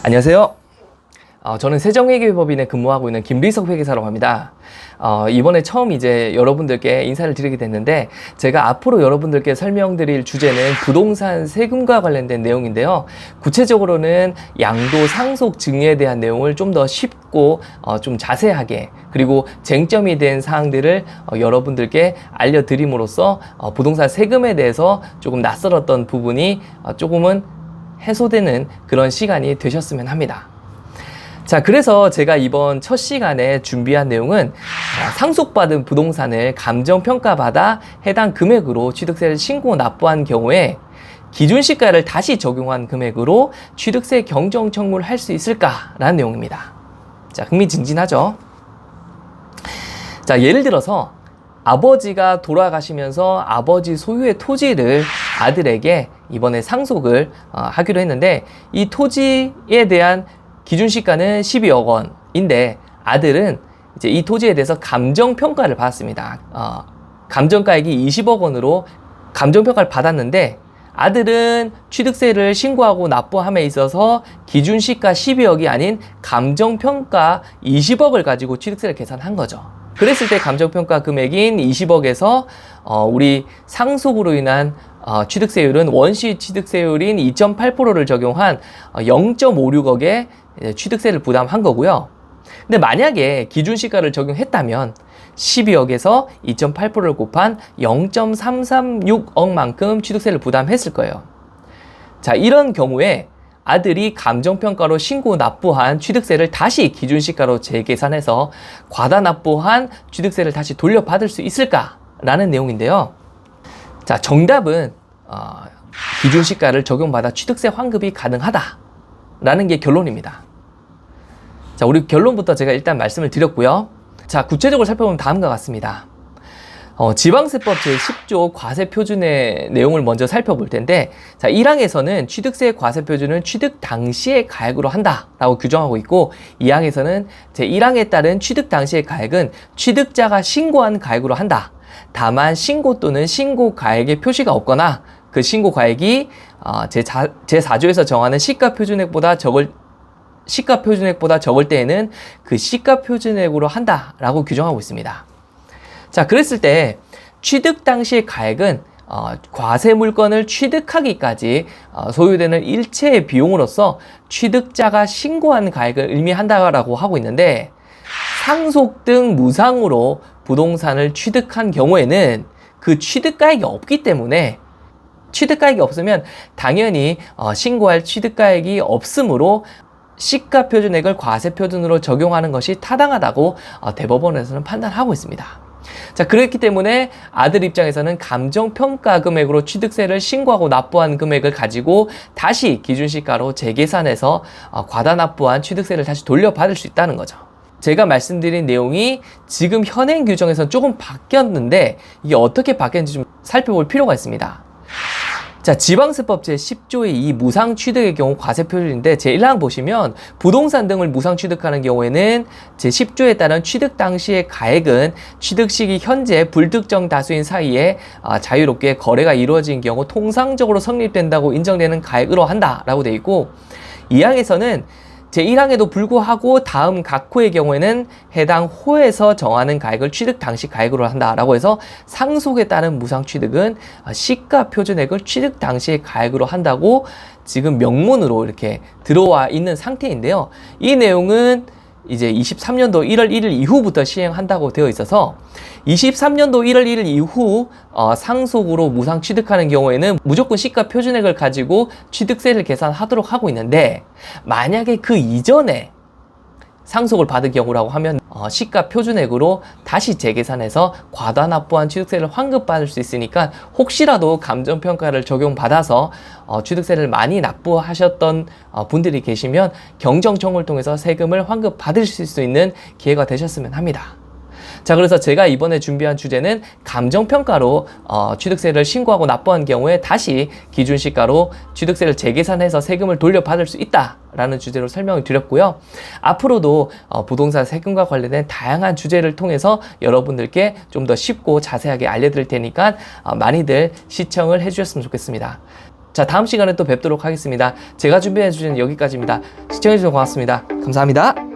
안녕하세요. 저는 세정회계법인에 근무하고 있는 김리석 회계사라고 합니다. 이번에 처음 이제 여러분들께 인사를 드리게 됐는데, 제가 앞으로 여러분들께 설명드릴 주제는 부동산 세금과 관련된 내용인데요. 구체적으로는 양도 상속 증여에 대한 내용을 좀 더 쉽고 좀 자세하게, 그리고 쟁점이 된 사항들을 여러분들께 알려드림으로써 부동산 세금에 대해서 조금 낯설었던 부분이 조금은 해소되는 그런 시간이 되셨으면 합니다. 자, 그래서 제가 이번 첫 시간에 준비한 내용은 상속받은 부동산을 감정평가받아 해당 금액으로 취득세를 신고 납부한 경우에 기준시가를 다시 적용한 금액으로 취득세 경정 청구를 할 수 있을까라는 내용입니다. 자, 흥미진진하죠? 자, 예를 들어서 아버지가 돌아가시면서 아버지 소유의 토지를 아들에게 이번에 상속을 하기로 했는데, 이 토지에 대한 기준시가는 12억 원인데 아들은 이제 이 토지에 대해서 감정평가를 받았습니다. 감정가액이 20억 원으로 감정평가를 받았는데, 아들은 취득세를 신고하고 납부함에 있어서 기준시가 12억이 아닌 감정평가 20억을 가지고 취득세를 계산한 거죠. 그랬을 때 감정평가 금액인 20억에서 우리 상속으로 인한 취득세율은 원시 취득세율인 2.8%를 적용한 0.56억의 취득세를 부담한 거고요. 근데 만약에 기준시가를 적용했다면 12억에서 2.8%를 곱한 0.336억만큼 취득세를 부담했을 거예요. 자, 이런 경우에 아들이 감정평가로 신고 납부한 취득세를 다시 기준시가로 재계산해서 과다 납부한 취득세를 다시 돌려받을 수 있을까라는 내용인데요. 자, 정답은 기준시가를 적용받아 취득세 환급이 가능하다라는 게 결론입니다. 자, 우리 결론부터 제가 일단 말씀을 드렸고요. 자, 구체적으로 살펴보면 다음과 같습니다. 지방세법 제10조 과세표준의 내용을 먼저 살펴볼 텐데, 자, 1항에서는 취득세 과세표준은 취득 당시의 가액으로 한다라고 규정하고 있고, 2항에서는 제1항에 따른 취득 당시의 가액은 취득자가 신고한 가액으로 한다. 다만 신고 또는 신고 가액의 표시가 없거나 그 신고 가액이 제4조에서 정하는 시가표준액보다 적을 때에는 그 시가표준액으로 한다라고 규정하고 있습니다. 자, 그랬을 때 취득 당시의 가액은 과세 물건을 취득하기까지 소요되는 일체의 비용으로서 취득자가 신고한 가액을 의미한다라고 하고 있는데, 상속 등 무상으로 부동산을 취득한 경우에는 그 취득가액이 없기 때문에, 취득가액이 없으면 당연히 신고할 취득가액이 없으므로 시가표준액을 과세표준으로 적용하는 것이 타당하다고 대법원에서는 판단하고 있습니다. 자, 그렇기 때문에 아들 입장에서는 감정평가 금액으로 취득세를 신고하고 납부한 금액을 가지고 다시 기준시가로 재계산해서 과다 납부한 취득세를 다시 돌려받을 수 있다는 거죠. 제가 말씀드린 내용이 지금 현행 규정에서는 조금 바뀌었는데, 이게 어떻게 바뀌었는지 좀 살펴볼 필요가 있습니다. 자, 지방세법 제10조의 이 무상취득의 경우 과세표준인데, 제1항 보시면 부동산 등을 무상취득하는 경우에는 제10조에 따른 취득 당시의 가액은 취득 시기 현재 불특정 다수인 사이에 자유롭게 거래가 이루어진 경우 통상적으로 성립된다고 인정되는 가액으로 한다라고 되어 있고, 2항에서는 제1항에도 불구하고 다음 각 호의 경우에는 해당 호에서 정하는 가액을 취득 당시 가액으로 한다라고 해서 상속에 따른 무상취득은 시가표준액을 취득 당시의 가액으로 한다고 지금 명문으로 이렇게 들어와 있는 상태인데요. 이 내용은 이제 23년도 1월 1일 이후부터 시행한다고 되어 있어서 23년도 1월 1일 이후 상속으로 무상 취득하는 경우에는 무조건 시가 표준액을 가지고 취득세를 계산하도록 하고 있는데, 만약에 그 이전에 상속을 받은 경우라고 하면 시가 표준액으로 다시 재계산해서 과다 납부한 취득세를 환급받을 수 있으니까, 혹시라도 감정평가를 적용받아서 취득세를 많이 납부하셨던 분들이 계시면 경정청구를 통해서 세금을 환급받으실 수 있는 기회가 되셨으면 합니다. 자, 그래서 제가 이번에 준비한 주제는 감정평가로 취득세를 신고하고 납부한 경우에 다시 기준시가로 취득세를 재계산해서 세금을 돌려받을 수 있다라는 주제로 설명을 드렸고요. 앞으로도 부동산 세금과 관련된 다양한 주제를 통해서 여러분들께 좀 더 쉽고 자세하게 알려드릴 테니까 많이들 시청을 해주셨으면 좋겠습니다. 자, 다음 시간에 또 뵙도록 하겠습니다. 제가 준비해 주신 여기까지입니다. 시청해 주셔서 고맙습니다. 감사합니다.